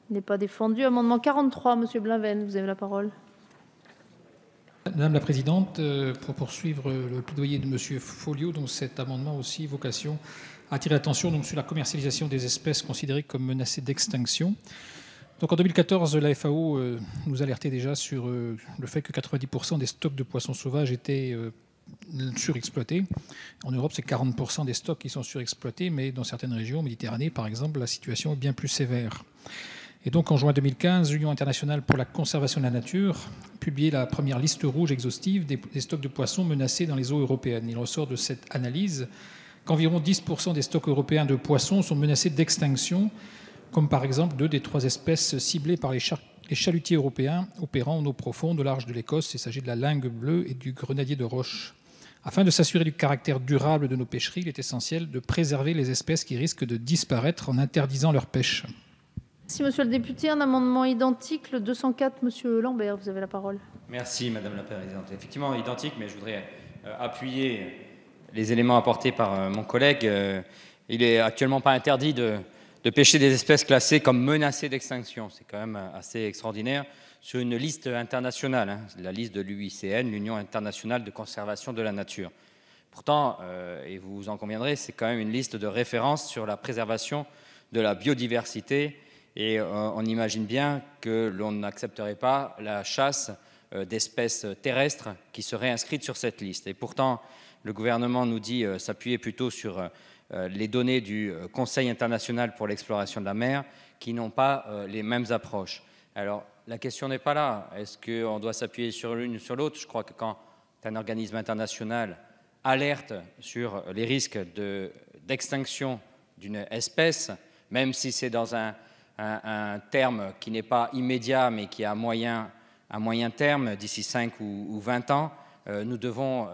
Il n'est pas défendu. Amendement 43, Monsieur Blainven, vous avez la parole. Madame la Présidente, pour poursuivre le plaidoyer de Monsieur Folliot, donc cet amendement a aussi vocation à attirer l'attention donc, sur la commercialisation des espèces considérées comme menacées d'extinction. Donc en 2014, la FAO nous alertait déjà sur le fait que 90% des stocks de poissons sauvages étaient surexploités. En Europe, c'est 40% des stocks qui sont surexploités, mais dans certaines régions, Méditerranée par exemple, la situation est bien plus sévère. Et donc en juin 2015, l'Union internationale pour la conservation de la nature publiait la première liste rouge exhaustive des stocks de poissons menacés dans les eaux européennes. Il ressort de cette analyse qu'environ 10% des stocks européens de poissons sont menacés d'extinction, comme par exemple 2 des 3 espèces ciblées par les chalutiers européens opérant en eau profonde au large de l'Écosse. Il s'agit de la lingue bleue et du grenadier de roche. Afin de s'assurer du caractère durable de nos pêcheries, il est essentiel de préserver les espèces qui risquent de disparaître en interdisant leur pêche. Merci, Monsieur le député. Un amendement identique, le 204, Monsieur Lambert, vous avez la parole. Merci, Madame la Présidente. Effectivement, identique, mais je voudrais appuyer les éléments apportés par mon collègue. Il n'est actuellement pas interdit de pêcher des espèces classées comme menacées d'extinction. C'est quand même assez extraordinaire sur une liste internationale, hein, la liste de l'UICN, l'Union internationale de conservation de la nature. Pourtant, et vous en conviendrez, c'est quand même une liste de référence sur la préservation de la biodiversité. Et on imagine bien que l'on n'accepterait pas la chasse d'espèces terrestres qui seraient inscrites sur cette liste. Et pourtant, le gouvernement nous dit s'appuyer plutôt sur les données du Conseil international pour l'exploration de la mer qui n'ont pas les mêmes approches. Alors, la question n'est pas là. Est-ce qu'on doit s'appuyer sur l'une ou sur l'autre? Je crois que quand un organisme international alerte sur les risques d'extinction d'une espèce, même si c'est dans un terme qui n'est pas immédiat, mais qui est à moyen terme, d'ici 5 ou 20 ans, nous devons,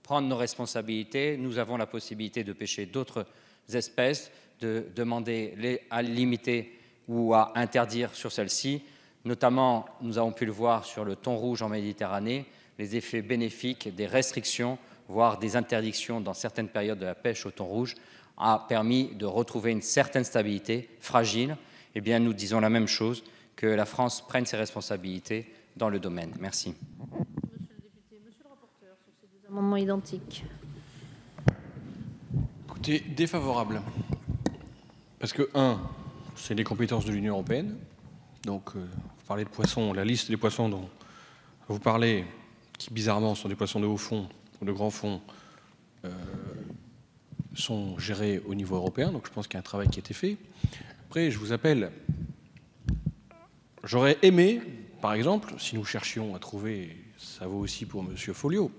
prendre nos responsabilités. Nous avons la possibilité de pêcher d'autres espèces, de demander à limiter ou à interdire sur celles-ci. Notamment, nous avons pu le voir sur le thon rouge en Méditerranée, les effets bénéfiques des restrictions, voire des interdictions dans certaines périodes de la pêche au thon rouge, a permis de retrouver une certaine stabilité fragile. Eh bien, nous disons la même chose, que la France prenne ses responsabilités dans le domaine. Merci. Monsieur le député, Monsieur le rapporteur, sur ces 2 amendements identiques. Écoutez, défavorable. Parce que, 1, c'est les compétences de l'Union européenne. Donc, vous parlez de poissons, la liste des poissons dont vous parlez, qui bizarrement sont des poissons de haut fond ou de grand fond, sont gérés au niveau européen, donc je pense qu'il y a un travail qui a été fait. Après, je vous appelle, j'aurais aimé, par exemple, si nous cherchions à trouver, ça vaut aussi pour M. Folliot,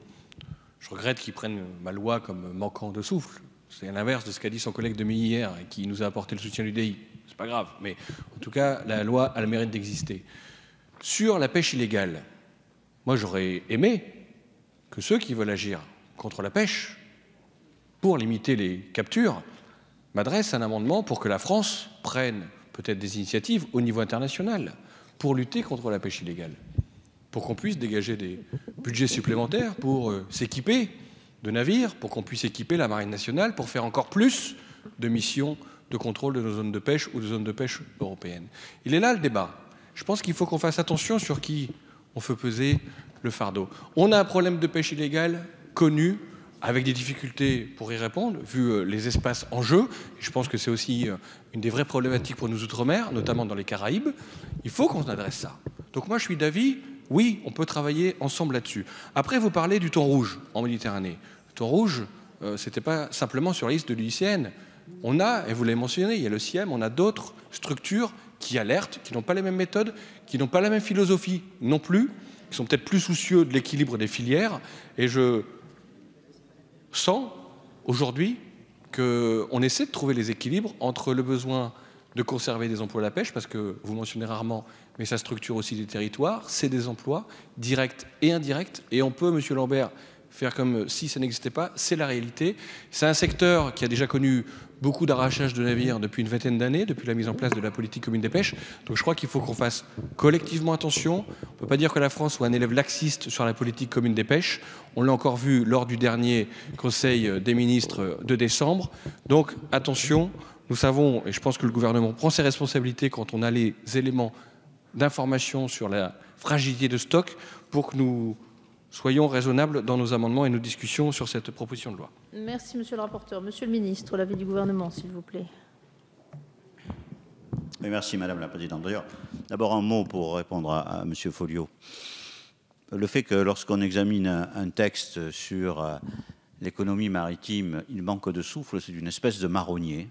je regrette qu'il prenne ma loi comme manquant de souffle, c'est l'inverse de ce qu'a dit son collègue de hier et qui nous a apporté le soutien du DI, c'est pas grave, mais en tout cas, la loi a le mérite d'exister. Sur la pêche illégale, moi j'aurais aimé que ceux qui veulent agir contre la pêche, pour limiter les captures, m'adresse un amendement pour que la France prenne peut-être des initiatives au niveau international pour lutter contre la pêche illégale, pour qu'on puisse dégager des budgets supplémentaires pour s'équiper de navires, pour qu'on puisse équiper la Marine nationale, pour faire encore plus de missions de contrôle de nos zones de pêche ou de zones de pêche européennes. Il est là le débat. Je pense qu'il faut qu'on fasse attention sur qui on fait peser le fardeau. On a un problème de pêche illégale connu, avec des difficultés pour y répondre, vu les espaces en jeu. Je pense que c'est aussi une des vraies problématiques pour nos outre-mer, notamment dans les Caraïbes. Il faut qu'on adresse ça. Donc moi, je suis d'avis, oui, on peut travailler ensemble là-dessus. Après, vous parlez du thon rouge en Méditerranée. Le thon rouge, c'était pas simplement sur la liste de l'UICN. On a, et vous l'avez mentionné, il y a le CIEM, on a d'autres structures qui alertent, qui n'ont pas les mêmes méthodes, qui n'ont pas la même philosophie non plus, qui sont peut-être plus soucieux de l'équilibre des filières. Et je sens aujourd'hui qu'on essaie de trouver les équilibres entre le besoin de conserver des emplois à la pêche, parce que vous mentionnez rarement, mais ça structure aussi des territoires, c'est des emplois directs et indirects, et on peut, Monsieur Lambert, faire comme si ça n'existait pas, c'est la réalité. C'est un secteur qui a déjà connu beaucoup d'arrachage de navires depuis une vingtaine d'années, depuis la mise en place de la politique commune des pêches. Donc je crois qu'il faut qu'on fasse collectivement attention. On ne peut pas dire que la France soit un élève laxiste sur la politique commune des pêches. On l'a encore vu lors du dernier Conseil des ministres de décembre. Donc attention, Nous savons, et je pense que le gouvernement prend ses responsabilités quand on a les éléments d'information sur la fragilité de stock pour que nous soyons raisonnables dans nos amendements et nos discussions sur cette proposition de loi. Merci, monsieur le rapporteur. Monsieur le ministre, l'avis du gouvernement, s'il vous plaît. Oui, merci, madame la présidente. D'ailleurs, d'abord un mot pour répondre à monsieur Folliot. Le fait que lorsqu'on examine un texte sur l'économie maritime, il manque de souffle, c'est une espèce de marronnier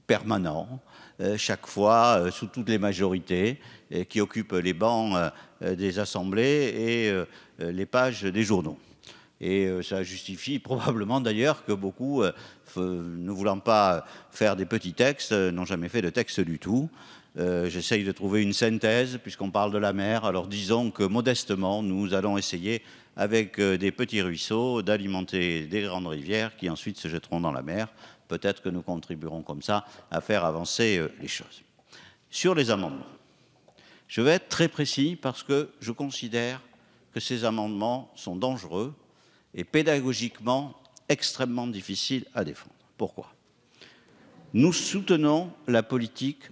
permanent, chaque fois, sous toutes les majorités, qui occupent les bancs des assemblées et les pages des journaux. Et ça justifie probablement d'ailleurs que beaucoup, ne voulant pas faire des petits textes, n'ont jamais fait de texte du tout. J'essaye de trouver une synthèse puisqu'on parle de la mer. Alors disons que modestement, nous allons essayer avec des petits ruisseaux d'alimenter des grandes rivières qui ensuite se jetteront dans la mer. Peut-être que nous contribuerons comme ça à faire avancer les choses. Sur les amendements, je vais être très précis parce que je considère que ces amendements sont dangereux et pédagogiquement extrêmement difficiles à défendre. Pourquoi ? Nous soutenons la politique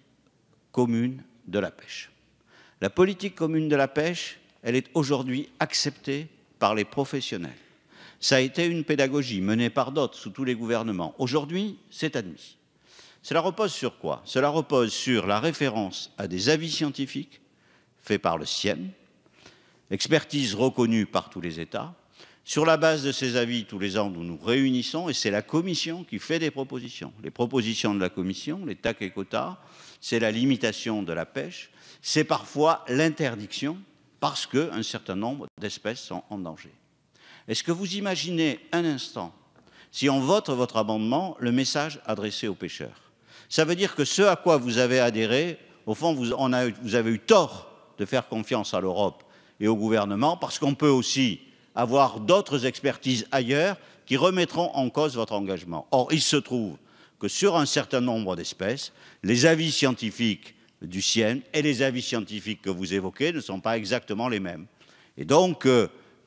commune de la pêche. La politique commune de la pêche, elle est aujourd'hui acceptée par les professionnels. Ça a été une pédagogie menée par d'autres sous tous les gouvernements. Aujourd'hui, c'est admis. Cela repose sur quoi? Cela repose sur la référence à des avis scientifiques faits par le CIEM, expertise reconnue par tous les États. Sur la base de ces avis, tous les ans, nous nous réunissons et c'est la Commission qui fait des propositions. Les propositions de la Commission, les TAC et quotas, c'est la limitation de la pêche, c'est parfois l'interdiction parce qu'un certain nombre d'espèces sont en danger. Est-ce que vous imaginez un instant, si on vote votre amendement, le message adressé aux pêcheurs? Ça veut dire que ce à quoi vous avez adhéré, au fond, vous avez eu tort de faire confiance à l'Europe et au gouvernement, parce qu'on peut aussi avoir d'autres expertises ailleurs qui remettront en cause votre engagement. Or, il se trouve que sur un certain nombre d'espèces, les avis scientifiques du CIEM et les avis scientifiques que vous évoquez ne sont pas exactement les mêmes. Et donc,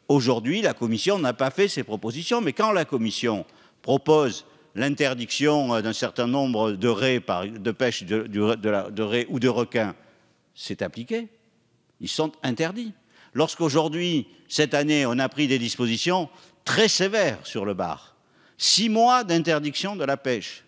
aujourd'hui, la Commission n'a pas fait ses propositions, mais quand la Commission propose l'interdiction d'un certain nombre de raies, de pêche de raies ou de requins, c'est appliqué. Ils sont interdits. Lorsqu'aujourd'hui, cette année, on a pris des dispositions très sévères sur le bar, 6 mois d'interdiction de la pêche.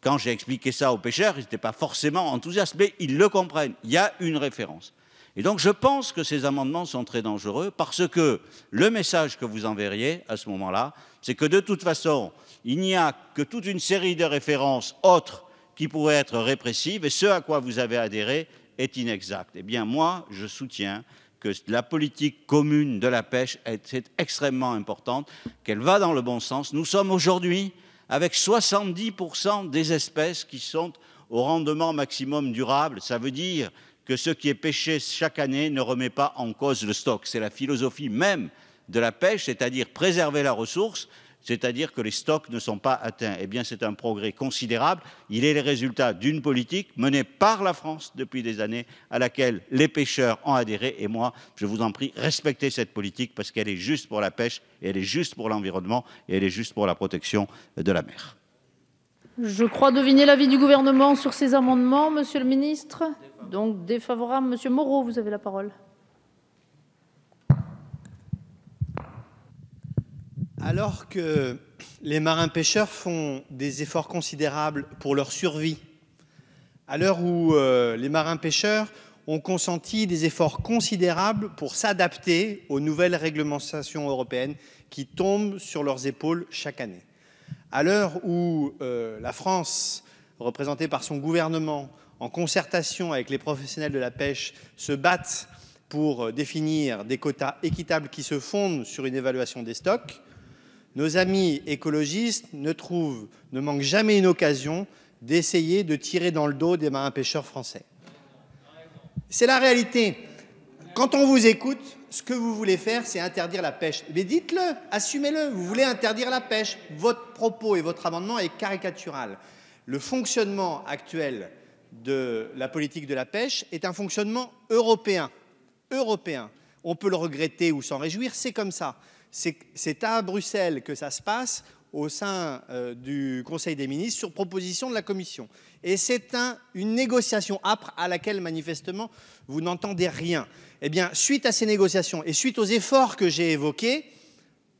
Quand j'ai expliqué ça aux pêcheurs, ils n'étaient pas forcément enthousiastes, mais ils le comprennent. Il y a une référence. Et donc, je pense que ces amendements sont très dangereux parce que le message que vous enverriez à ce moment-là, c'est que de toute façon, il n'y a que toute une série de références autres qui pourraient être répressives et ce à quoi vous avez adhéré est inexact. Eh bien, moi, je soutiens que la politique commune de la pêche est extrêmement importante, qu'elle va dans le bon sens. Nous sommes aujourd'hui avec 70% des espèces qui sont au rendement maximum durable. Ça veut dire que ce qui est pêché chaque année ne remet pas en cause le stock. C'est la philosophie même de la pêche, c'est-à-dire préserver la ressource, c'est-à-dire que les stocks ne sont pas atteints. Eh bien, c'est un progrès considérable. Il est le résultat d'une politique menée par la France depuis des années, à laquelle les pêcheurs ont adhéré. Et moi, je vous en prie, respectez cette politique parce qu'elle est juste pour la pêche, et elle est juste pour l'environnement, et elle est juste pour la protection de la mer. Je crois deviner l'avis du gouvernement sur ces amendements, monsieur le ministre. Donc défavorable. Monsieur Moreau, vous avez la parole. Alors que les marins-pêcheurs font des efforts considérables pour leur survie, à l'heure où les marins-pêcheurs ont consenti des efforts considérables pour s'adapter aux nouvelles réglementations européennes qui tombent sur leurs épaules chaque année, à l'heure où la France, représentée par son gouvernement, en concertation avec les professionnels de la pêche, se battent pour définir des quotas équitables qui se fondent sur une évaluation des stocks, nos amis écologistes ne manquent jamais une occasion d'essayer de tirer dans le dos des marins-pêcheurs français. C'est la réalité. Quand on vous écoute, ce que vous voulez faire, c'est interdire la pêche. Mais dites-le, assumez-le, vous voulez interdire la pêche. Votre propos et votre amendement est caricatural. Le fonctionnement actuel de la politique de la pêche est un fonctionnement européen. On peut le regretter ou s'en réjouir, c'est comme ça. C'est à Bruxelles que ça se passe, au sein du Conseil des ministres sur proposition de la Commission. Et c'est une négociation âpre à laquelle, manifestement, vous n'entendez rien. Eh bien, suite à ces négociations et suite aux efforts que j'ai évoqués,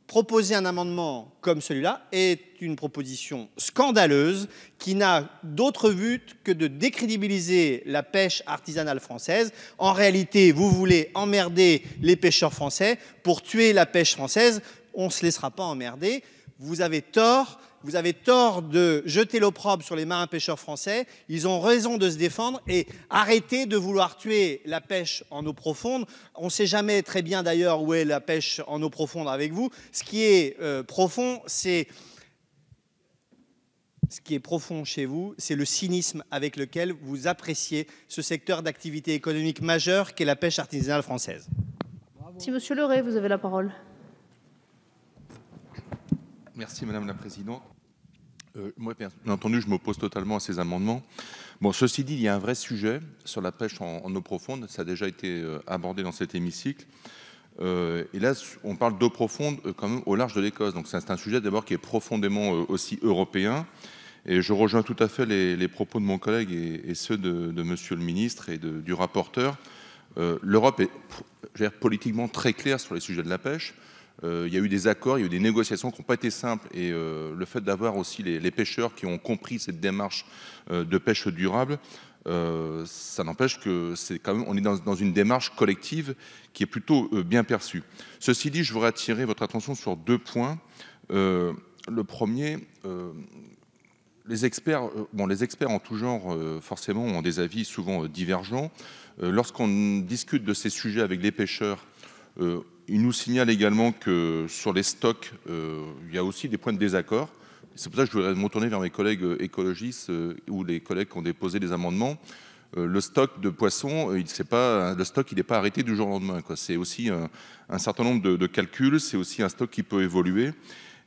proposer un amendement comme celui-là est une proposition scandaleuse qui n'a d'autre but que de décrédibiliser la pêche artisanale française. En réalité, vous voulez emmerder les pêcheurs français pour tuer la pêche française. On ne se laissera pas emmerder. Vous avez tort. Vous avez tort de jeter l'opprobre sur les marins pêcheurs français. Ils ont raison de se défendre et arrêtez de vouloir tuer la pêche en eau profonde. On ne sait jamais très bien d'ailleurs où est la pêche en eau profonde avec vous. Ce qui est profond, c'est chez vous, c'est le cynisme avec lequel vous appréciez ce secteur d'activité économique majeur qu'est la pêche artisanale française. Si Monsieur Leray, vous avez la parole. Merci Madame la Présidente. Moi, bien entendu, je m'oppose totalement à ces amendements. Bon, ceci dit, il y a un vrai sujet sur la pêche en eau profonde. Ça a déjà été abordé dans cet hémicycle. Et là, on parle d'eau profonde quand même au large de l'Écosse. Donc c'est un sujet d'abord qui est profondément aussi européen. Et je rejoins tout à fait les propos de mon collègue et ceux de Monsieur le Ministre et du rapporteur. L'Europe est politiquement très claire sur les sujets de la pêche. Il y a eu des accords, il y a eu des négociations qui n'ont pas été simples et le fait d'avoir aussi les pêcheurs qui ont compris cette démarche de pêche durable, ça n'empêche que c'est quand même, on est dans une démarche collective qui est plutôt bien perçue. Ceci dit, je voudrais attirer votre attention sur 2 points. Le premier, les experts en tout genre forcément ont des avis souvent divergents. Lorsqu'on discute de ces sujets avec les pêcheurs, il nous signale également que sur les stocks, il y a aussi des points de désaccord. C'est pour ça que je voudrais me retourner vers mes collègues écologistes ou les collègues qui ont déposé des amendements. Le stock de poissons, le stock il n'est pas arrêté du jour au lendemain, quoi. C'est aussi un certain nombre de calculs, c'est aussi un stock qui peut évoluer.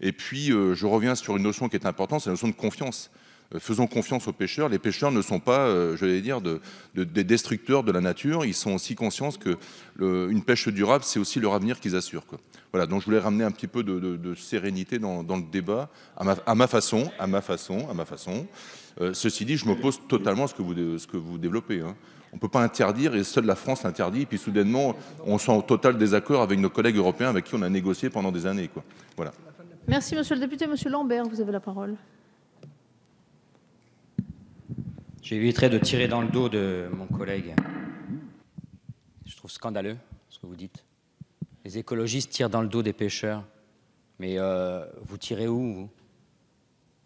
Et puis, je reviens sur une notion qui est importante, c'est la notion de confiance. Faisons confiance aux pêcheurs. Les pêcheurs ne sont pas, des destructeurs de la nature. Ils sont aussi conscients que une pêche durable, c'est aussi leur avenir qu'ils assurent, quoi. Voilà, donc je voulais ramener un petit peu de sérénité dans le débat, à ma façon. Ceci dit, je m'oppose totalement à ce que vous développez, hein. On ne peut pas interdire, et seule la France l'interdit, et puis soudainement, on sent en total désaccord avec nos collègues européens avec qui on a négocié pendant des années, quoi. Voilà. Merci, Monsieur le député. Monsieur Lambert, vous avez la parole. J'éviterai de tirer dans le dos de mon collègue. Je trouve scandaleux ce que vous dites. Les écologistes tirent dans le dos des pêcheurs. Mais vous tirez où,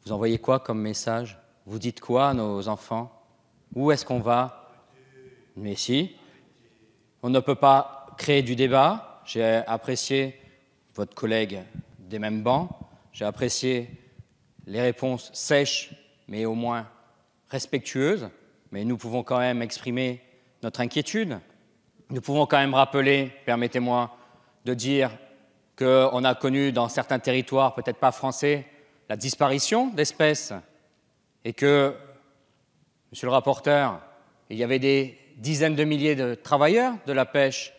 vous envoyez quoi comme message? Vous dites quoi à nos enfants? Où est-ce qu'on va? Mais si, on ne peut pas créer du débat. J'ai apprécié votre collègue des mêmes bancs. J'ai apprécié les réponses sèches, mais au moins respectueuse, mais nous pouvons quand même exprimer notre inquiétude. Nous pouvons quand même rappeler, permettez-moi de dire, qu'on a connu dans certains territoires, peut-être pas français, la disparition d'espèces et que, monsieur le rapporteur, il y avait des dizaines de milliers de travailleurs de la pêche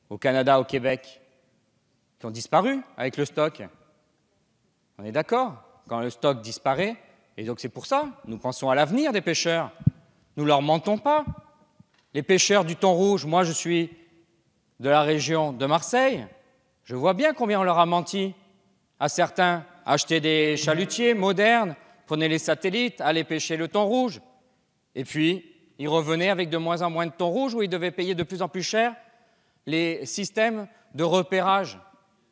au Canada, au Québec, qui ont disparu avec le stock. On est d'accord? Quand le stock disparaît, et donc c'est pour ça, nous pensons à l'avenir des pêcheurs. Nous ne leur mentons pas. Les pêcheurs du thon rouge, moi je suis de la région de Marseille, je vois bien combien on leur a menti. À certains, acheter des chalutiers modernes, prenaient les satellites, allaient pêcher le thon rouge. Et puis, ils revenaient avec de moins en moins de thon rouge où ils devaient payer de plus en plus cher les systèmes de repérage.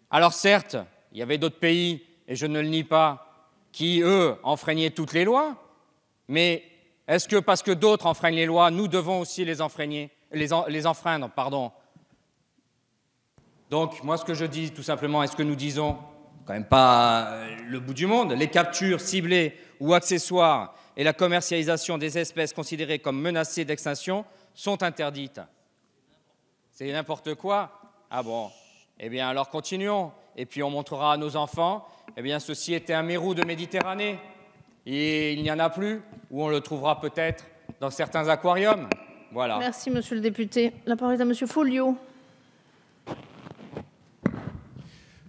Alors certes, il y avait d'autres pays, et je ne le nie pas, qui, eux, enfreignaient toutes les lois, mais est-ce que parce que d'autres enfreignent les lois, nous devons aussi les enfreindre, pardon. Donc, moi, ce que je dis, tout simplement, est-ce que nous disons, quand même pas le bout du monde, les captures ciblées ou accessoires et la commercialisation des espèces considérées comme menacées d'extinction sont interdites. C'est n'importe quoi? Ah bon? Eh bien, alors continuons. Et puis, on montrera à nos enfants, eh bien, ceci était un mérou de Méditerranée. Et il n'y en a plus, ou on le trouvera peut-être dans certains aquariums. Voilà. Merci, monsieur le député. La parole est à monsieur Folliot.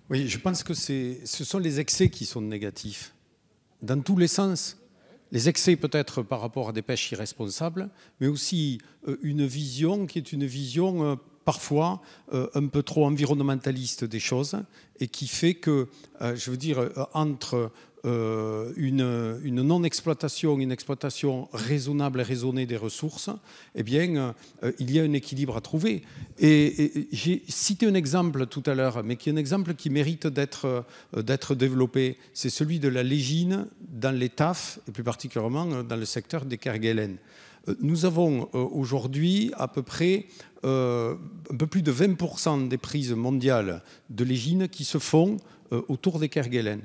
Oui, je pense que ce sont les excès qui sont négatifs, dans tous les sens. Les excès peut-être par rapport à des pêches irresponsables, mais aussi une vision qui est une vision parfois un peu trop environnementaliste des choses et qui fait que, je veux dire, entre une non-exploitation, une exploitation raisonnable et raisonnée des ressources, eh bien, il y a un équilibre à trouver. Et j'ai cité un exemple tout à l'heure, mais qui est un exemple qui mérite d'être développé. C'est celui de la légine dans les TAF, et plus particulièrement dans le secteur des Kerguelen. Nous avons aujourd'hui à peu près un peu plus de 20% des prises mondiales de légine qui se font autour des Kerguelen.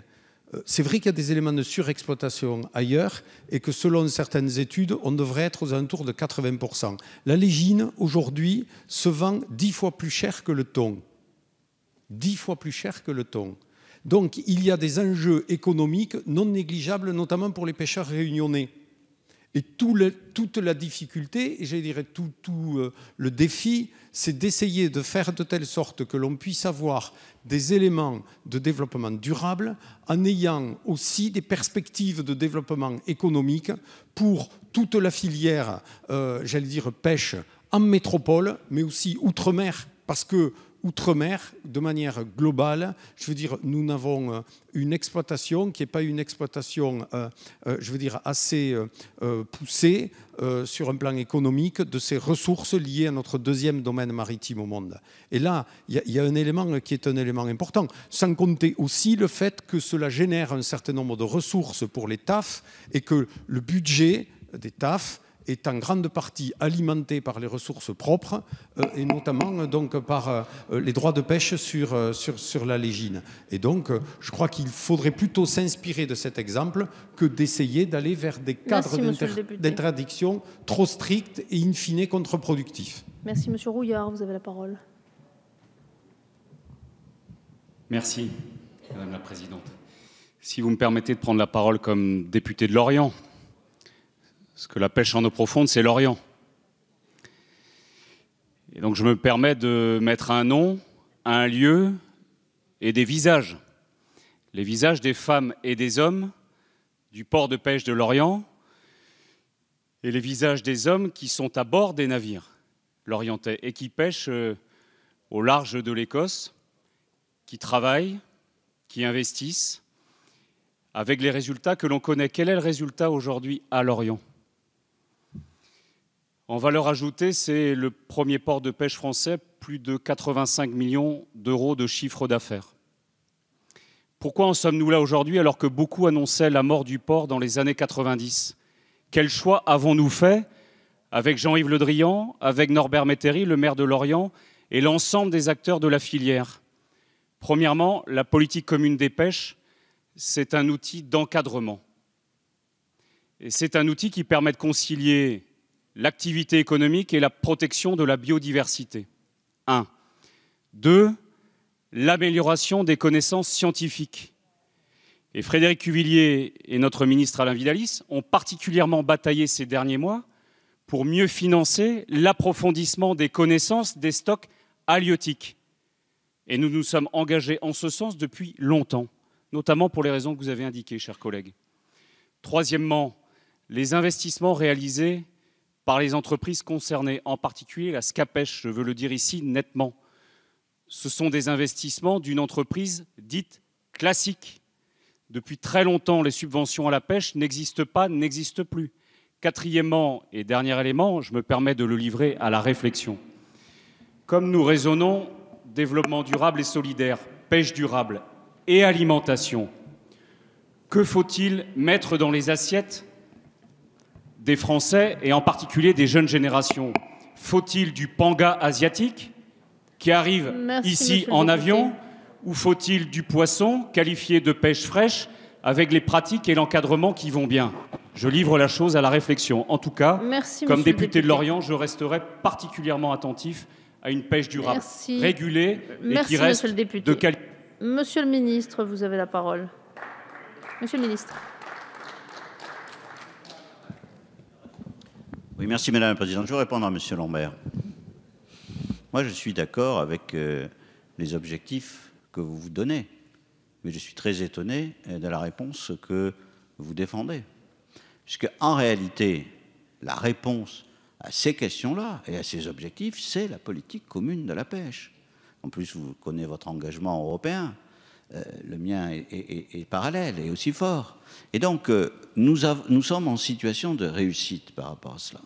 C'est vrai qu'il y a des éléments de surexploitation ailleurs et que selon certaines études, on devrait être aux alentours de 80%. La légine, aujourd'hui, se vend 10 fois plus cher que le thon. 10 fois plus cher que le thon. Donc, il y a des enjeux économiques non négligeables, notamment pour les pêcheurs réunionnais. Et toute la difficulté, et je dirais tout le défi, c'est d'essayer de faire de telle sorte que l'on puisse avoir des éléments de développement durable en ayant aussi des perspectives de développement économique pour toute la filière, j'allais dire, pêche en métropole, mais aussi outre-mer, parce que outre-mer, de manière globale, je veux dire, nous n'avons une exploitation qui n'est pas une exploitation, je veux dire, assez poussée sur un plan économique de ces ressources liées à notre deuxième domaine maritime au monde. Et là, il y a un élément qui est un élément important, sans compter aussi le fait que cela génère un certain nombre de ressources pour les TAF et que le budget des TAF est en grande partie alimenté par les ressources propres et notamment donc par les droits de pêche sur la légine. Et donc, je crois qu'il faudrait plutôt s'inspirer de cet exemple que d'essayer d'aller vers des cadres d'interdiction trop stricts et in fine contre-productifs. Merci, Monsieur Rouillard, vous avez la parole. Merci, Madame la Présidente. Si vous me permettez de prendre la parole comme député de Lorient, parce que la pêche en eau profonde, c'est l'Orient. Et donc je me permets de mettre un nom, un lieu et des visages. Les visages des femmes et des hommes du port de pêche de Lorient et les visages des hommes qui sont à bord des navires lorientais et qui pêchent au large de l'Écosse, qui travaillent, qui investissent, avec les résultats que l'on connaît. Quel est le résultat aujourd'hui à Lorient ? En valeur ajoutée, c'est le premier port de pêche français, plus de 85 millions d'euros de chiffre d'affaires. Pourquoi en sommes-nous là aujourd'hui alors que beaucoup annonçaient la mort du port dans les années 90 ? Quel choix avons-nous fait avec Jean-Yves Le Drian, avec Norbert Métairie, le maire de Lorient, et l'ensemble des acteurs de la filière ? Premièrement, la politique commune des pêches, c'est un outil d'encadrement. Et c'est un outil qui permet de concilier l'activité économique et la protection de la biodiversité. 1. 2. L'amélioration des connaissances scientifiques. Et Frédéric Cuvillier et notre ministre Alain Vidalis ont particulièrement bataillé ces derniers mois pour mieux financer l'approfondissement des connaissances des stocks halieutiques. Et nous nous sommes engagés en ce sens depuis longtemps, notamment pour les raisons que vous avez indiquées, chers collègues. Troisièmement, les investissements réalisés par les entreprises concernées, en particulier la SCAPES, je veux le dire ici nettement. Ce sont des investissements d'une entreprise dite classique. Depuis très longtemps, les subventions à la pêche n'existent pas, n'existent plus. Quatrièmement et dernier élément, je me permets de le livrer à la réflexion. Comme nous raisonnons développement durable et solidaire, pêche durable et alimentation, que faut-il mettre dans les assiettes des Français et en particulier des jeunes générations? Faut-il du panga asiatique qui arrive ici en avion ou faut-il du poisson qualifié de pêche fraîche avec les pratiques et l'encadrement qui vont bien? Je livre la chose à la réflexion. En tout cas, comme député de Lorient, je resterai particulièrement attentif à une pêche durable, régulée et qui reste de qualité. Monsieur le ministre, vous avez la parole. Monsieur le ministre. Oui, merci Madame la Présidente. Je vais répondre à Monsieur Lambert. Moi, je suis d'accord avec les objectifs que vous vous donnez. Mais je suis très étonné de la réponse que vous défendez. Puisque, en réalité, la réponse à ces questions-là et à ces objectifs, c'est la politique commune de la pêche. En plus, vous connaissez votre engagement européen. Le mien est parallèle et aussi fort. Et donc, nous sommes en situation de réussite par rapport à cela.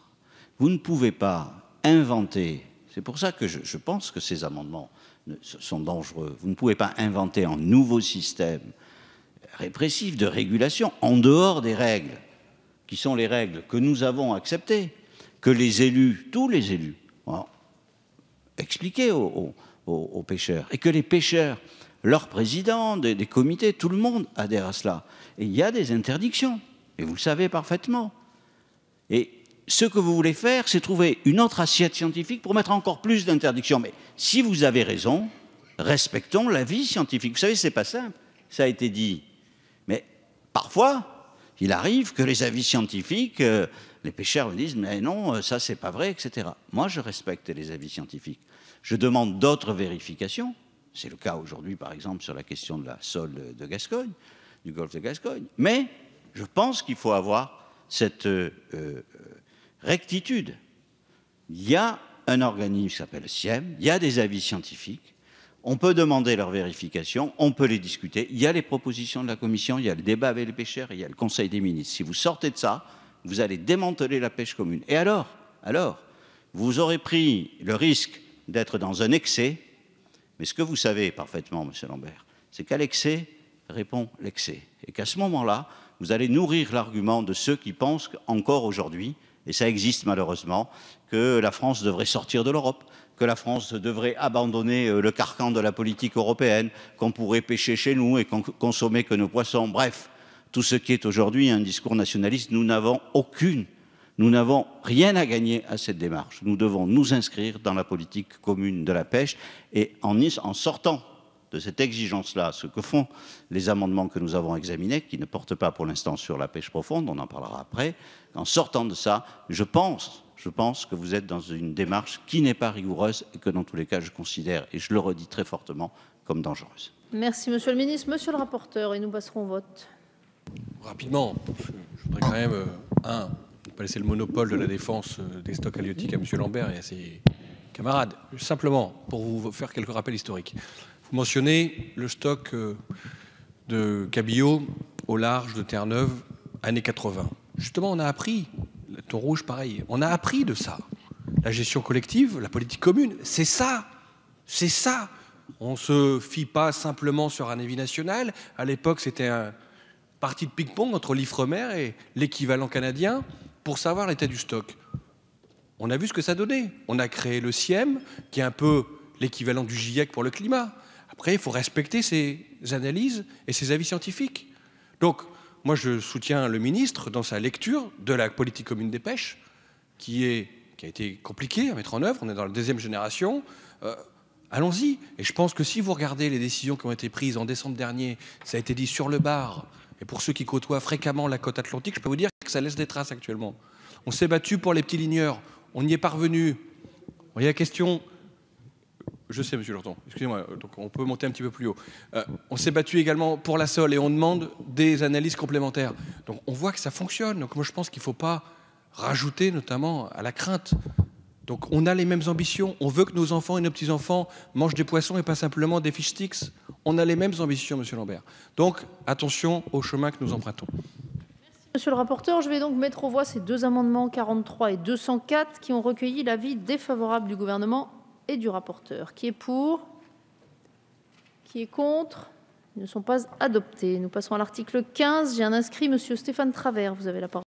Vous ne pouvez pas inventer, c'est pour ça que je pense que ces amendements sont dangereux, vous ne pouvez pas inventer un nouveau système répressif de régulation en dehors des règles, qui sont les règles que nous avons acceptées, que les élus, tous les élus, ont expliqué aux pêcheurs, et que les pêcheurs, leurs présidents, des comités, tout le monde adhère à cela. Et il y a des interdictions, et vous le savez parfaitement. Et ce que vous voulez faire, c'est trouver une autre assiette scientifique pour mettre encore plus d'interdictions. Mais si vous avez raison, respectons l'avis scientifique. Vous savez, c'est pas simple, ça a été dit. Mais parfois, il arrive que les avis scientifiques, les pêcheurs me disent « mais non, ça c'est pas vrai, etc. » Moi, je respecte les avis scientifiques. Je demande d'autres vérifications. C'est le cas aujourd'hui, par exemple, sur la question de la sole de Gascogne, du golfe de Gascogne. Mais je pense qu'il faut avoir cette rectitude. Il y a un organisme qui s'appelle le CIEM, il y a des avis scientifiques, on peut demander leur vérification, on peut les discuter, il y a les propositions de la Commission, il y a le débat avec les pêcheurs, il y a le Conseil des ministres. Si vous sortez de ça, vous allez démanteler la pêche commune. Et alors, vous aurez pris le risque d'être dans un excès, mais ce que vous savez parfaitement, M. Lambert, c'est qu'à l'excès répond l'excès. Et qu'à ce moment-là, vous allez nourrir l'argument de ceux qui pensent qu'encore aujourd'hui, et ça existe malheureusement, que la France devrait sortir de l'Europe, que la France devrait abandonner le carcan de la politique européenne, qu'on pourrait pêcher chez nous et consommer que nos poissons. Bref, tout ce qui est aujourd'hui un discours nationaliste, nous n'avons rien à gagner à cette démarche. Nous devons nous inscrire dans la politique commune de la pêche et en sortant de cette exigence-là, ce que font les amendements que nous avons examinés, qui ne portent pas pour l'instant sur la pêche profonde, on en parlera après, en sortant de ça, je pense que vous êtes dans une démarche qui n'est pas rigoureuse et que dans tous les cas, je considère, et je le redis très fortement, comme dangereuse. Merci, Monsieur le Ministre. Monsieur le rapporteur, et nous passerons au vote. Rapidement, je voudrais quand même, ne pas laisser le monopole de la défense des stocks halieutiques à M. Lambert et à ses camarades. Simplement, pour vous faire quelques rappels historiques. Vous mentionnez le stock de cabillaud au large de Terre-Neuve, années 80. Justement, on a appris, le thon rouge, pareil, on a appris de ça. La gestion collective, la politique commune, c'est ça. C'est ça. On ne se fie pas simplement sur un avis national. À l'époque, c'était un parti de ping-pong entre l'Ifremer et l'équivalent canadien pour savoir l'état du stock. On a vu ce que ça donnait. On a créé le CIEM, qui est un peu l'équivalent du GIEC pour le climat. Après, il faut respecter ces analyses et ces avis scientifiques. Donc, moi, je soutiens le ministre dans sa lecture de la politique commune des pêches, qui a été compliquée à mettre en œuvre. On est dans la deuxième génération. Allons-y. Et je pense que si vous regardez les décisions qui ont été prises en décembre dernier, ça a été dit sur le bar. Et pour ceux qui côtoient fréquemment la côte atlantique, je peux vous dire que ça laisse des traces actuellement. On s'est battu pour les petits ligneurs. On y est parvenu. Il y a la question... Je sais, monsieur Lurton, excusez-moi, donc on peut monter un petit peu plus haut. On s'est battu également pour la sole et on demande des analyses complémentaires. Donc on voit que ça fonctionne. Donc moi je pense qu'il ne faut pas rajouter notamment à la crainte. Donc on a les mêmes ambitions. On veut que nos enfants et nos petits-enfants mangent des poissons et pas simplement des fish sticks. On a les mêmes ambitions, monsieur Lambert. Donc attention au chemin que nous empruntons. Merci, monsieur le rapporteur. Je vais donc mettre aux voix ces deux amendements 43 et 204 qui ont recueilli l'avis défavorable du gouvernement et du rapporteur. Qui est pour? Qui est contre? Ils ne sont pas adoptés. Nous passons à l'article 15. J'ai un inscrit, monsieur Stéphane Travert. Vous avez la parole.